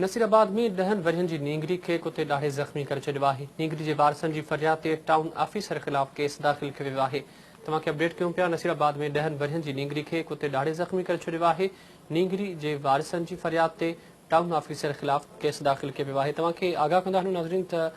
नसीराबाद में 10 वरियन जी नींगरी के कुते ॾाढे ज़ख़्मी करे छॾियो आहे। नींगरी जे वारसनि जी फरियाद ते टाउन ऑफिसर ख़िलाफ़ केस दाख़िल कयो वियो आहे। तव्हांखे अपडेट कयूं पिया। नसीराबाद में 10 वरियन जी नींगरी के कुते ॾाढे ज़ख़्मी करे छॾियो आहे। नींगरी जे वारसनि जी फरियाद ते टाउन ऑफिसर ख़िलाफ़ केस दाख़िल कयो वियो आहे। तव्हांखे आगाह कंदा आहियूं नाज़रीन त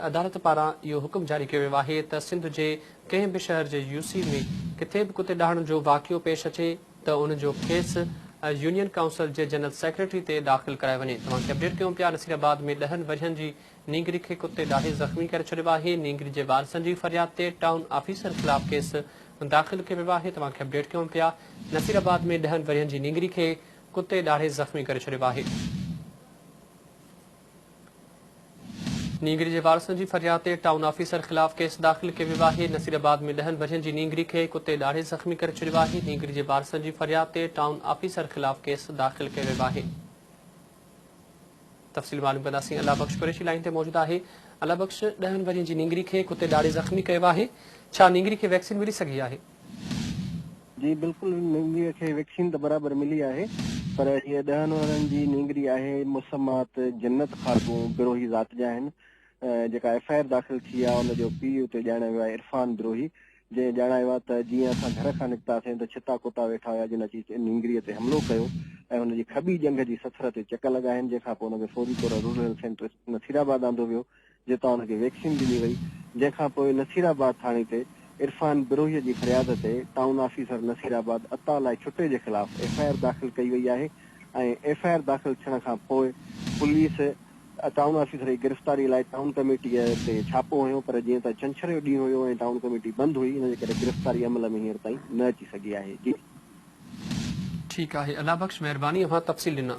अदालत पारां इहो हुकुम जारी कयो वियो आहे त सिंध जे कंहिं बि शहर जे यूसी में किथे बि कुते ॾाहण जो वाक़ियो पेश अचे त उन जो केस यूनियन काउंसिल जे जनरल सेक्रेटरी ते दाख़िल करायो वञे। तव्हांखे अपडेट कयूं पिया। नसीराबाद में 10 वरियन जी नींगरी खे कुते ॾाढे ज़ख़्मी करे छॾियो आहे। नींगरी जे वारसनि जी फरियाद ते टाउन ऑफिसर ख़िलाफ़ केस दाख़िल कयो वियो आहे। तव्हांखे अपडेट कयूं पिया। नसीराबाद में 10 वरियन जी नींगरी खे कुते ॾाढे ज़ख़्मी करे छॾियो आहे। नींगरी जे वारसनि जी फरियाद ते टाउन ऑफिसर ख़िलाफ़ केस दाख़िल कयो वियो आहे। नसीराबाद में 10 वरियन जी नींगरी खे कुते ॾाढे ज़ख़्मी करे छॾियो आहे। नींगरी जे वारसनि जी फरियाद ते टाउन ऑफिसर ख़िलाफ़ केस दाख़िल कयो वियो आहे। तफ़सील मालूम कंदासीं। अल्लाह बख्श कुरैशी लाइन ते मौजूदु आहे। अल्लाह बख्श, 10 वरियन जी नींगरी खे कुते ॾाढे ज़ख़्मी कयो आहे। छा नींगरी खे वैक्सीन मिली सघी आहे? जी बिल्कुल, नींगरी खे वैक्सीन तो बराबर मिली है, पर ये 10 वारनि जी नींगरी है मुसम्मात जन्नत खातूं बिरोही ज़ात जा आहिनि। जेका एफआईआर दाख़िल थी आहे उन जो पीउ उते ॼाणायो वियो आहे इरफान बिरोही, जंहिं ॼाणायो आहे त जीअं असां घर खां निकितासीं त छिता कुता वेठा हुया जिन अची नींगरीअ ते हमलो कयो ऐं हुनजी खॿी जंघ जी सथर ते चक लॻा आहिनि, जंहिंखां पोइ हुनखे फौरी तौर रूरल हेल्थ सेंटर नसीराबाद आंदो वियो, जितां हुनखे वैक्सीन ॾिनी वई। जंहिंखां पोइ नसीराबाद थाणे ते इरफान बिरोहीअ जी फरियाद ते टाउन ऑफिसर नसीराबाद अता लाइ छुटे जे ख़िलाफ़ एफआईआर दाख़िल कई वई आहे ऐं एफआईआर दाख़िल थियण खां पोइ पुलिस टाउन ऑफिसर जी गिरफ़्तारी लाइ टाउन कमेटीअ ते छापो हयो, पर जीअं त छंछरु जो ॾींहुं हुयो ऐं टाउन कमेटी बंदि हुई, हिन जे करे गिरफ़्तारी अमल में हींअर ताईं न अची सघी आहे। जी ठीकु आहे। अल्लाह बख्श, महिरबानी, अव्हां तफ़सील ॾिना।